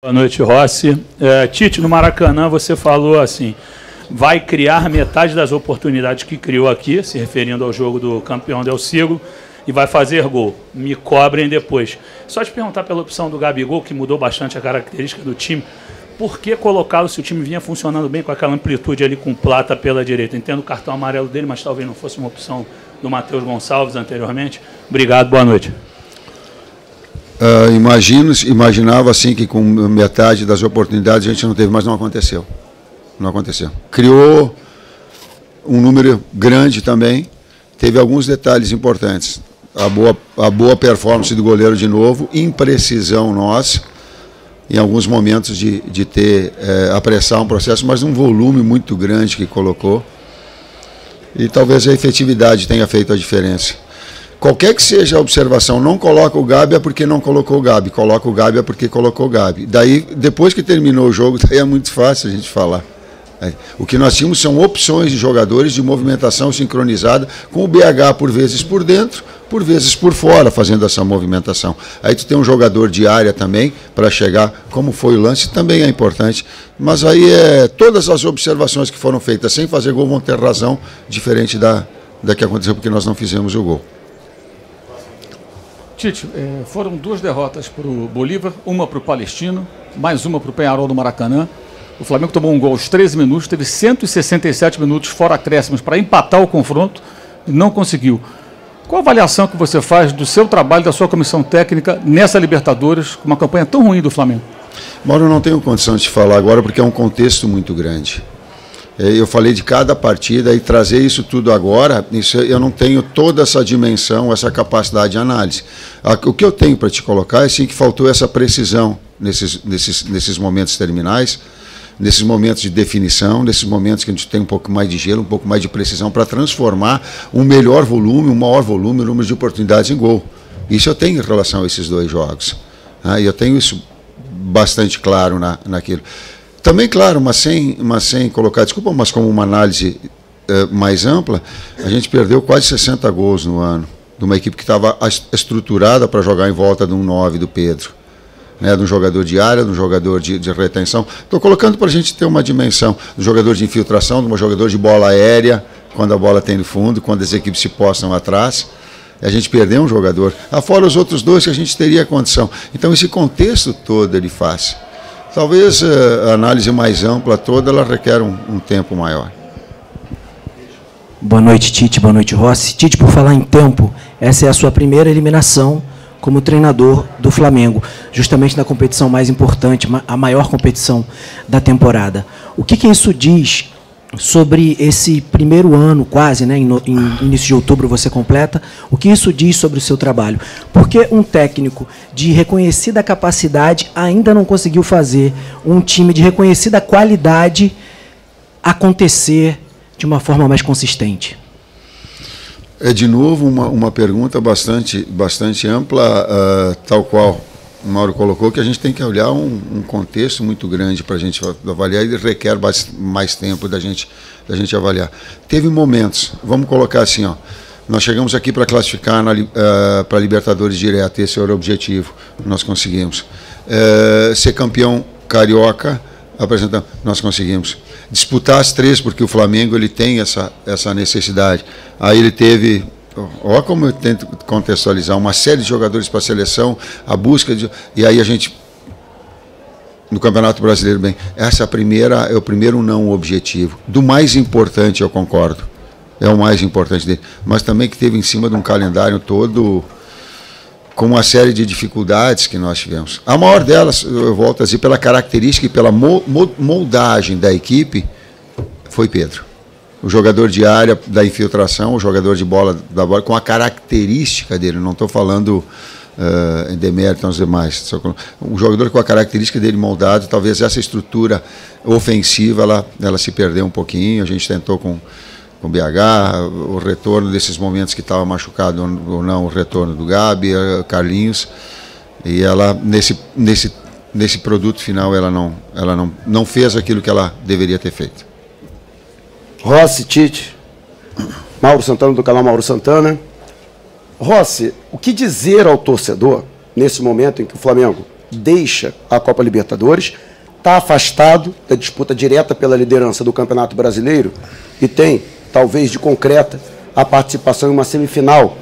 Boa noite, Rossi. Tite, no Maracanã você falou assim, vai criar metade das oportunidades que criou aqui, se referindo ao jogo do campeão Del Siglo, e vai fazer gol. Me cobrem depois. Só te perguntar pela opção do Gabigol, que mudou bastante a característica do time, por que colocá-lo se o time vinha funcionando bem com aquela amplitude ali com Plata pela direita? Entendo o cartão amarelo dele, mas talvez não fosse uma opção do Matheus Gonçalves anteriormente. Obrigado, boa noite. Imaginava assim que com metade das oportunidades a gente não teve, mas não aconteceu. Não aconteceu. Criou um número grande também, teve alguns detalhes importantes. A boa performance do goleiro de novo, imprecisão nossa, em alguns momentos de ter apressar um processo, mas um volume muito grande que colocou. E talvez a efetividade tenha feito a diferença. Qualquer que seja a observação, não coloca o Gabi é porque não colocou o Gabi, coloca o Gabi é porque colocou o Gabi. Daí, depois que terminou o jogo, daí é muito fácil a gente falar. O que nós tínhamos são opções de jogadores de movimentação sincronizada, com o BH por vezes por dentro, por vezes por fora, fazendo essa movimentação. Aí tu tem um jogador de área também, para chegar, como foi o lance, também é importante. Mas aí todas as observações que foram feitas sem fazer gol vão ter razão, diferente da que aconteceu porque nós não fizemos o gol. Tite, foram duas derrotas para o Bolívar, uma para o Palestino, mais uma para o Peñarol do Maracanã. O Flamengo tomou um gol aos 13 minutos, teve 167 minutos fora acréscimos para empatar o confronto e não conseguiu. Qual a avaliação que você faz do seu trabalho, da sua comissão técnica nessa Libertadores, com uma campanha tão ruim do Flamengo? Mauro, eu não tenho condição de falar agora porque é um contexto muito grande. Eu falei de cada partida e trazer isso tudo agora, eu não tenho toda essa dimensão, essa capacidade de análise. O que eu tenho para te colocar é sim que faltou essa precisão nesses momentos terminais, nesses momentos de definição, nesses momentos que a gente tem um pouco mais de gelo, um pouco mais de precisão para transformar um melhor volume, um maior volume, o número de oportunidades em gol. Isso eu tenho em relação a esses dois jogos. E eu tenho isso bastante claro naquilo. Também, claro, mas sem colocar desculpa, mas como uma análise mais ampla, a gente perdeu quase 60 gols no ano, de uma equipe que estava estruturada para jogar em volta de um 9 do Pedro, né, de um jogador de área, de um jogador de retenção. Estou colocando para a gente ter uma dimensão, de um jogador de infiltração, de um jogador de bola aérea, quando a bola tem no fundo, quando as equipes se postam atrás. A gente perdeu um jogador, fora os outros dois que a gente teria condição. Então, esse contexto todo ele faz. Talvez a análise mais ampla toda, ela requer um tempo maior. Boa noite, Tite. Boa noite, Rossi. Tite, por falar em tempo, essa é a sua primeira eliminação como treinador do Flamengo, justamente na competição mais importante, a maior competição da temporada. O que isso diz sobre esse primeiro ano, quase, né, em início de outubro você completa, o que isso diz sobre o seu trabalho? Porque um técnico de reconhecida capacidade ainda não conseguiu fazer um time de reconhecida qualidade acontecer de uma forma mais consistente? É, de novo, uma pergunta bastante ampla, tal qual o Mauro colocou, que a gente tem que olhar um contexto muito grande para a gente avaliar e requer mais tempo da gente avaliar. Teve momentos, vamos colocar assim, nós chegamos aqui para classificar para Libertadores direto, esse era o objetivo, nós conseguimos. Ser campeão carioca, apresentando, nós conseguimos. Disputar as três, porque o Flamengo ele tem essa necessidade. Aí ele teve... Olha como eu tento contextualizar, uma série de jogadores para a seleção, a busca de... E aí a gente, no Campeonato Brasileiro, essa é o primeiro não objetivo. Do mais importante, eu concordo, é o mais importante dele, mas também que teve em cima de um calendário todo com uma série de dificuldades que nós tivemos. A maior delas, eu volto a dizer, pela característica e pela moldagem da equipe, foi Pedro. O jogador de área da infiltração, o jogador de bola da bola, com a característica dele, não estou falando em demérito aos demais, um jogador com a característica dele moldado, talvez essa estrutura ofensiva, ela se perdeu um pouquinho, a gente tentou com o BH, o retorno desses momentos que estava machucado ou não, o retorno do Gabi, Carlinhos, e ela, nesse produto final, ela não fez aquilo que ela deveria ter feito. Rossi, Tite, Mauro Santana do canal Mauro Santana. Rossi, o que dizer ao torcedor nesse momento em que o Flamengo deixa a Copa Libertadores, está afastado da disputa direta pela liderança do Campeonato Brasileiro e tem, talvez de concreta, a participação em uma semifinal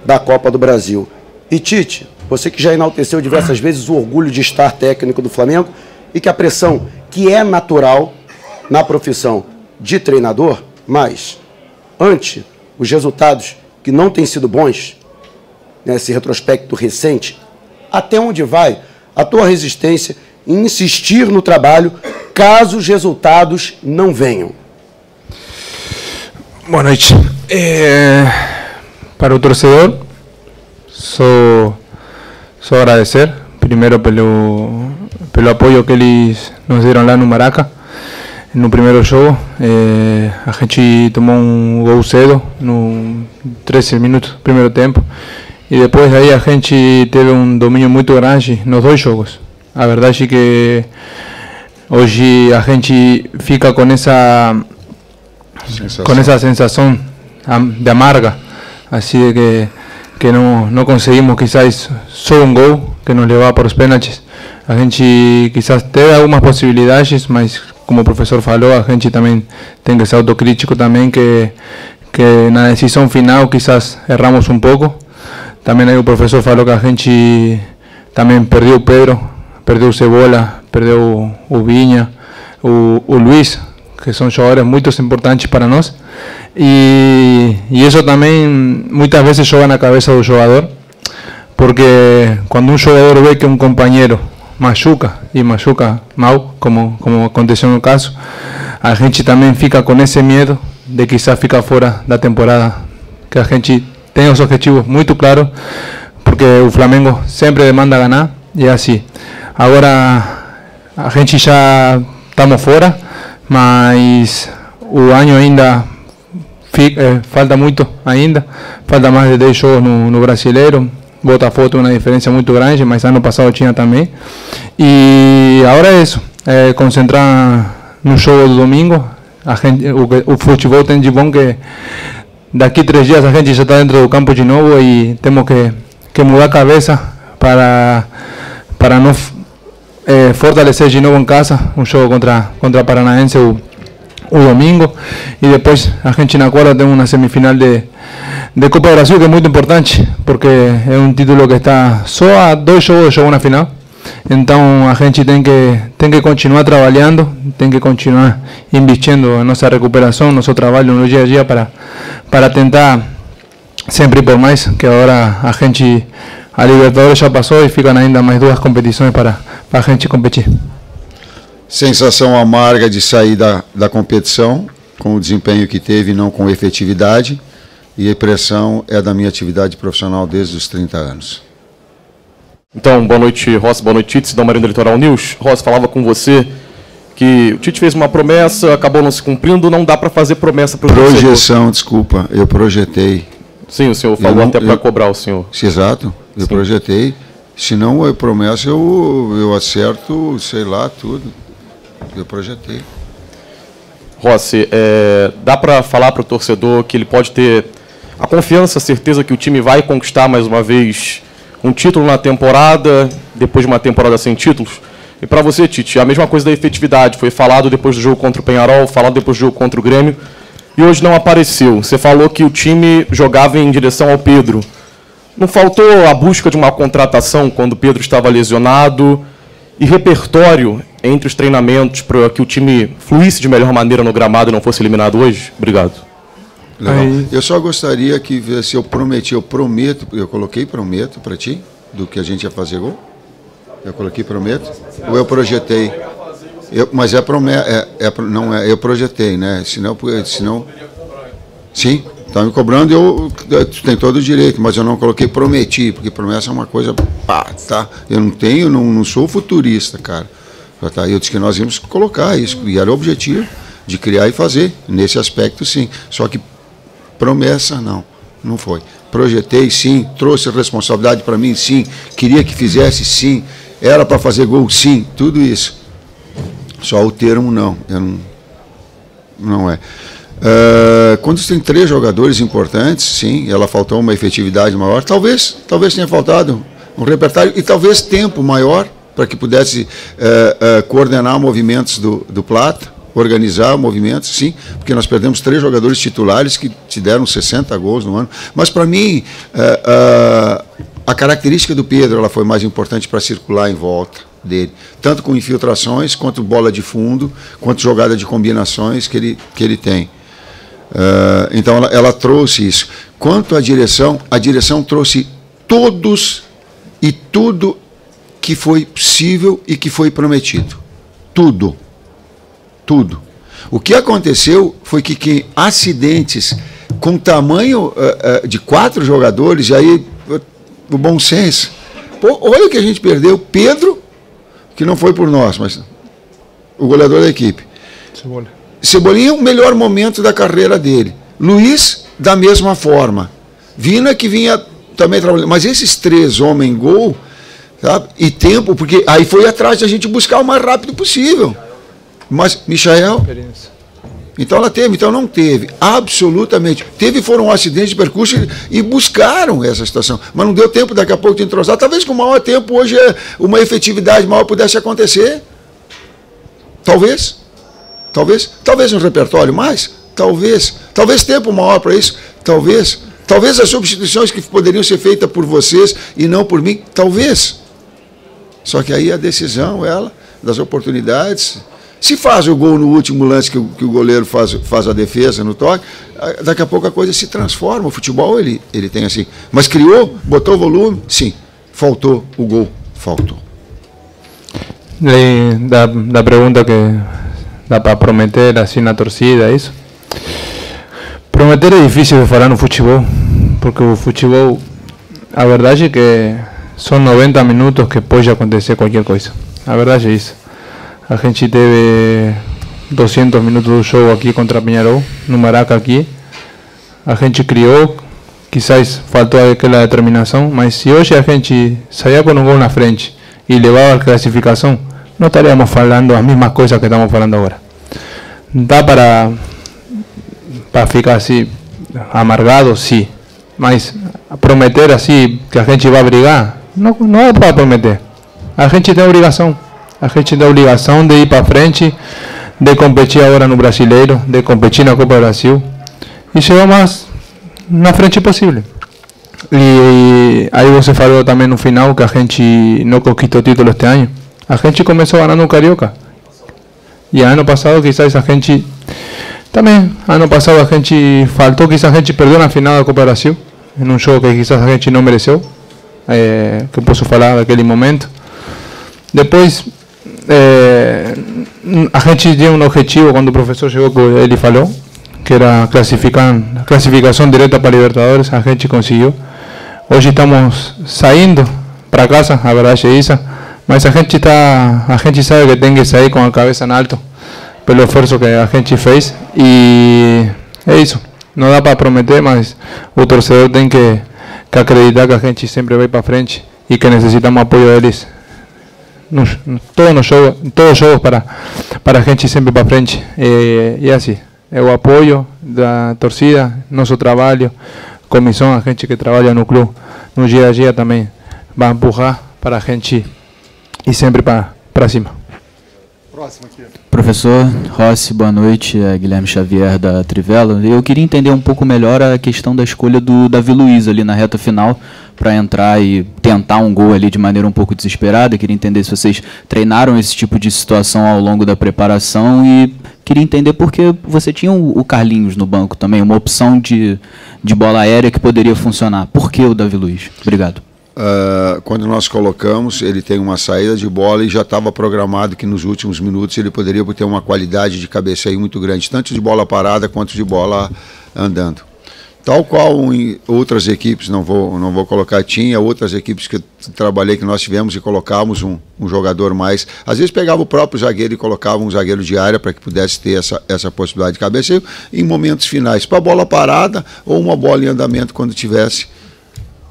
da Copa do Brasil. E Tite, você que já enalteceu diversas vezes o orgulho de estar técnico do Flamengo e que a pressão que é natural na profissão de treinador, mas ante os resultados que não têm sido bons, nesse retrospecto recente, até onde vai a tua resistência em insistir no trabalho caso os resultados não venham? Boa noite. Para o torcedor, só agradecer, primeiro pelo apoio que eles nos deram lá no Maraca, no primeiro jogo. A gente tomou um gol cedo, no 13 minutos do primeiro tempo, e depois daí a gente teve um domínio muito grande nos dois jogos. A verdade é que hoje a gente fica com essa sensação de amarga, assim que não conseguimos quizás só um gol que nos levava para os pênaltis. A gente quizás teve algumas possibilidades, mas como o professor falou, a gente também tem que ser autocrítico também, que na decisão final quizás erramos um pouco. Também aí o professor falou que a gente também perdeu o Pedro, perdeu o Cebola, perdeu o Vinha, o Luiz, que são jogadores muito importantes para nós. E isso também muitas vezes joga na cabeça do jogador, porque quando um jogador vê que um companheiro machuca, e machuca mal, como aconteceu no caso, a gente também fica com esse medo de quizás ficar fora da temporada, que a gente tem os objetivos muito claros, porque o Flamengo sempre demanda ganhar, e é assim. Agora a gente já estamos fora, mas o ano ainda falta muito ainda, falta mais de 10 jogos no Brasileiro. Botafogo tem uma diferença muito grande, mas ano passado tinha também. E agora é isso, concentrar no jogo do domingo. O futebol tem de bom que daqui 3 dias a gente já está dentro do campo de novo e temos que mudar a cabeça para não fortalecer de novo em casa um jogo contra Paranaense o domingo, e depois a gente na quarta tem uma semifinal de Copa do Brasil, que é muito importante, porque é um título que está só a 2 jogos de jogar na final. Então a gente tem que continuar trabalhando, tem que continuar investindo em nossa recuperação, nosso trabalho no dia a dia para tentar sempre por mais, que agora a Libertadores já passou e ficam ainda mais 2 competições para a gente competir. Sensação amarga de sair da competição, com o desempenho que teve, não com efetividade, e a impressão é da minha atividade profissional desde os 30 anos. Então, boa noite, Rossi, boa noite, Tite, da Marinho do Litoral News. Rossi, falava com você que o Tite fez uma promessa, acabou não se cumprindo, não dá para fazer promessa para o torcedor. Projeção, desculpa, eu projetei. Sim, o senhor falou até para cobrar o senhor. Exato, eu projetei. Se não é promessa, eu acerto, sei lá, tudo. Eu projetei. Rossi, dá para falar para o torcedor que ele pode ter a confiança, a certeza que o time vai conquistar mais uma vez um título na temporada, depois de uma temporada sem títulos? E para você, Tite, a mesma coisa da efetividade. Foi falado depois do jogo contra o Peñarol, falado depois do jogo contra o Grêmio, e hoje não apareceu. Você falou que o time jogava em direção ao Pedro. Não faltou a busca de uma contratação quando o Pedro estava lesionado? E repertório entre os treinamentos para que o time fluísse de melhor maneira no gramado e não fosse eliminado hoje? Obrigado. Legal. Eu só gostaria que, se eu prometo, eu coloquei prometo para ti, do que a gente ia fazer gol? Eu coloquei prometo? Ou eu projetei? Mas é promessa, não é, eu projetei, né? Senão sim, está me cobrando, tu tem todo o direito, mas eu não coloquei prometi, porque promessa é uma coisa, tá? Eu não sou futurista, cara. Tá? Eu disse que nós íamos colocar isso, e era o objetivo de criar e fazer, nesse aspecto sim. Só que promessa não foi. Projetei sim, trouxe responsabilidade para mim sim, queria que fizesse sim, era para fazer gol sim, tudo isso. Só o termo não é. Quando você tem 3 jogadores importantes, sim, ela faltou uma efetividade maior, talvez tenha faltado um repertório e talvez tempo maior para que pudesse coordenar movimentos do Plata, organizar movimentos, sim, porque nós perdemos 3 jogadores titulares que te deram 60 gols no ano. Mas, para mim, a característica do Pedro ela foi mais importante para circular em volta dele, tanto com infiltrações, quanto bola de fundo, quanto jogada de combinações que ele tem. Então, ela trouxe isso. Quanto à direção, a direção trouxe todos e tudo que foi possível e que foi prometido. Tudo. Tudo. O que aconteceu foi que acidentes com tamanho de 4 jogadores, e aí o bom senso. Pô, olha o que a gente perdeu. Pedro, que não foi por nós, mas o goleador da equipe. Cebolinha, o melhor momento da carreira dele. Luiz, da mesma forma. Vina, que vinha também trabalhando. Mas esses 3 homem-gol, sabe? E tempo, porque aí foi atrás de a gente buscar o mais rápido possível. Mas, Michael, então ela teve, então não teve, absolutamente. Foram um acidente de percurso e buscaram essa situação, mas não deu tempo daqui a pouco de entrosar. Talvez com maior tempo hoje uma efetividade maior pudesse acontecer. Talvez um repertório mais, talvez tempo maior para isso, talvez as substituições que poderiam ser feitas por vocês e não por mim, talvez. Só que aí a decisão, das oportunidades. Se faz o gol no último lance que o goleiro faz a defesa no toque, daqui a pouco a coisa se transforma. O futebol ele tem assim. Mas criou, botou volume, sim. Faltou o gol, faltou. Da pergunta que dá para prometer assim na torcida, isso? Prometer é difícil de falar no futebol, porque o futebol, a verdade é que são 90 minutos que pode acontecer qualquer coisa. A verdade é isso. A gente teve 200 minutos do jogo aqui contra Peñarol, no Maraca aqui. A gente criou, quizás faltou aquela determinação, mas se hoje a gente saía com um gol na frente e levava a classificação, não estaríamos falando as mesmas coisas que estamos falando agora. Dá para ficar assim, amargado, sim, mas prometer assim que a gente vai brigar, não é para prometer. A gente tem obrigação. A gente tem a obrigação de ir para frente, de competir agora no Brasileiro, de competir na Copa do Brasil e chegar mais na frente possível. E aí você falou também no final que a gente não conquistou título este ano. A gente começou ganhando o Carioca. E ano passado quizás a gente também, ano passado a gente faltou, quizás a gente perdeu na final da Copa do Brasil, em um jogo que quizás a gente não mereceu, que eu posso falar daquele momento. Depois a gente tinha um objetivo quando o professor chegou, que ele falou, que era classificação direta para Libertadores. A gente conseguiu. Hoje estamos saindo para casa, a verdade é isso, mas a gente sabe que tem que sair com a cabeça em alto pelo esforço que a gente fez, e é isso. Não dá para prometer, mas o torcedor tem que acreditar que a gente sempre vai para frente e que necessitamos apoio deles. Todos os jogos para a gente sempre para frente, e assim, é o apoio da torcida, nosso trabalho, comissão, a gente que trabalha no clube, no dia a dia também, vai empurrar para a gente ir sempre para cima. Próximo aqui. Professor Rossi, boa noite, Guilherme Xavier da Trivela. Eu queria entender um pouco melhor a questão da escolha do Davi Luiz ali na reta final para entrar e tentar um gol ali de maneira um pouco desesperada. Eu queria entender se vocês treinaram esse tipo de situação ao longo da preparação, e queria entender porque você tinha o Carlinhos no banco também, uma opção de bola aérea que poderia funcionar. Por que o Davi Luiz? Obrigado. Quando nós colocamos, ele tem uma saída de bola e já estava programado que nos últimos minutos ele poderia ter uma qualidade de cabeceio muito grande, tanto de bola parada quanto de bola andando. Tal qual em outras equipes, não vou colocar, tinha outras equipes que eu trabalhei, que nós tivemos e colocávamos um jogador mais, às vezes pegava o próprio zagueiro e colocava um zagueiro de área para que pudesse ter essa possibilidade de cabeceio em momentos finais, para bola parada ou uma bola em andamento quando tivesse,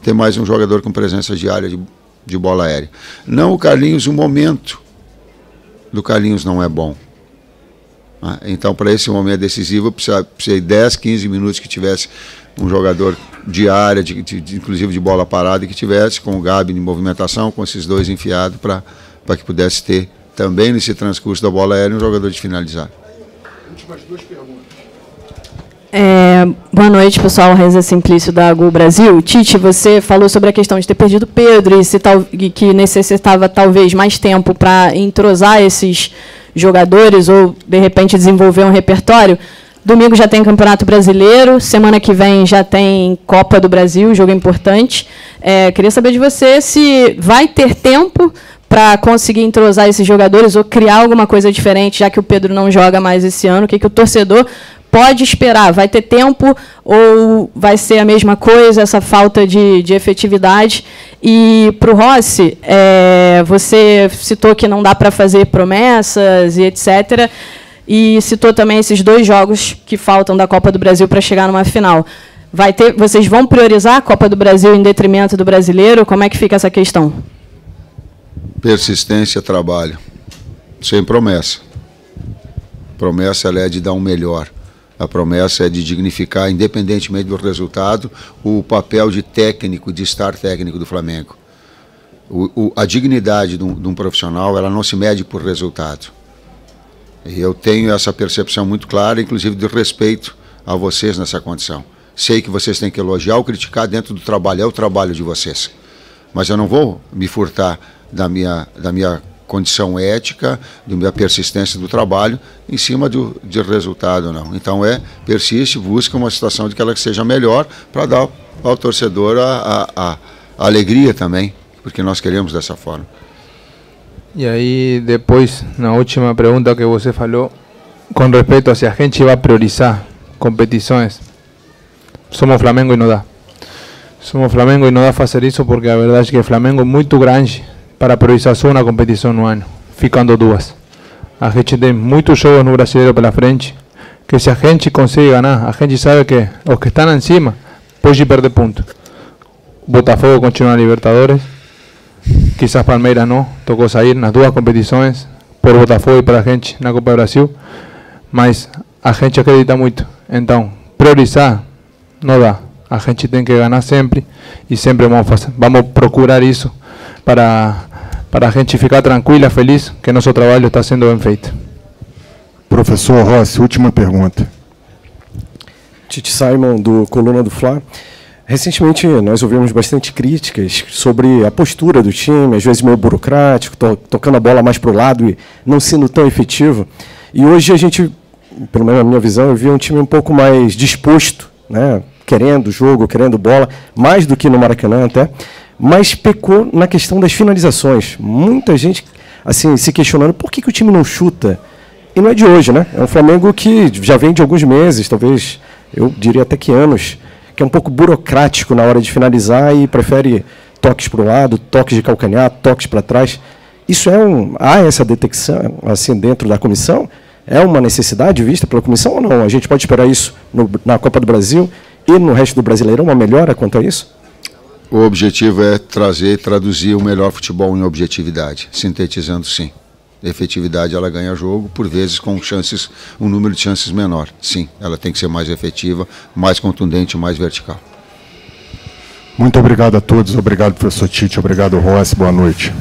ter mais um jogador com presença diária de bola aérea. Não o Carlinhos, o momento do Carlinhos não é bom. Então, para esse momento decisivo, precisa 10, 15 minutos que tivesse um jogador de área, inclusive de bola parada, e que tivesse com o Gabi de movimentação, com esses dois enfiados para que pudesse ter também nesse transcurso da bola aérea um jogador de finalizar. Últimas 2 perguntas. Boa noite, pessoal. Reza Simplício da Gol Brasil. Tite, você falou sobre a questão de ter perdido o Pedro e que necessitava talvez mais tempo para entrosar esses jogadores ou, de repente, desenvolver um repertório. Domingo já tem Campeonato Brasileiro, semana que vem já tem Copa do Brasil, jogo importante. Queria saber de você se vai ter tempo para conseguir entrosar esses jogadores ou criar alguma coisa diferente, já que o Pedro não joga mais esse ano. O que o torcedor pode esperar? Vai ter tempo ou vai ser a mesma coisa, essa falta de efetividade? E para o Rossi, você citou que não dá para fazer promessas e etc., e citou também esses 2 jogos que faltam da Copa do Brasil para chegar numa final. Vocês vão priorizar a Copa do Brasil em detrimento do Brasileiro? Como é que fica essa questão? Persistência, trabalho, sem promessa. Promessa ela é de dar um melhor. A promessa é de dignificar, independentemente do resultado, o papel de técnico, de estar técnico do Flamengo. A dignidade de um profissional, ela não se mede por resultado. E eu tenho essa percepção muito clara, inclusive de respeito a vocês nessa condição. Sei que vocês têm que elogiar ou criticar dentro do trabalho, é o trabalho de vocês. Mas eu não vou me furtar da minha condição ética, da minha persistência do trabalho, em cima de resultado, não. Então persiste, busca uma situação de que ela seja melhor para dar ao torcedor a alegria também, porque nós queremos dessa forma. E aí, depois, na última pergunta que você falou, com respeito a se a gente vai priorizar competições, somos Flamengo e não dá. Somos Flamengo e não dá fazer isso porque a verdade é que o Flamengo é muito grande para priorizar só uma competição no ano, ficando 2. A gente tem muitos jogos no Brasileiro pela frente, que se a gente consegue ganhar, a gente sabe que os que estão em cima podem perder ponto. Botafogo continua na Libertadores, quizás Palmeiras não, tocou sair nas 2 competições, por Botafogo e para a gente na Copa do Brasil, mas a gente acredita muito. Então, priorizar não dá. A gente tem que ganhar sempre e sempre vamos procurar isso para a gente ficar tranquila, feliz, que nosso trabalho está sendo bem feito. Professor Rossi, última pergunta. Tite Simon, do Coluna do Fla. Recentemente nós ouvimos bastante críticas sobre a postura do time, às vezes meio burocrático, tocando a bola mais para o lado e não sendo tão efetivo. E hoje a gente, pelo menos na minha visão, eu vi um time um pouco mais disposto, né? Querendo jogo, querendo bola, mais do que no Maracanã até, mas pecou na questão das finalizações. Muita gente assim se questionando por que o time não chuta. E não é de hoje, né? É um Flamengo que já vem de alguns meses, talvez, eu diria até que anos, que é um pouco burocrático na hora de finalizar e prefere toques para o lado, toques de calcanhar, toques para trás. Isso há essa detecção assim dentro da comissão? É uma necessidade vista pela comissão ou não? A gente pode esperar isso na Copa do Brasil e no resto do Brasileirão, uma melhora quanto a isso? O objetivo é trazer e traduzir o melhor futebol em objetividade, sintetizando sim. A efetividade ela ganha jogo, por vezes com um número de chances menor. Sim, ela tem que ser mais efetiva, mais contundente, mais vertical. Muito obrigado a todos, obrigado professor Tite, obrigado Rossi, boa noite.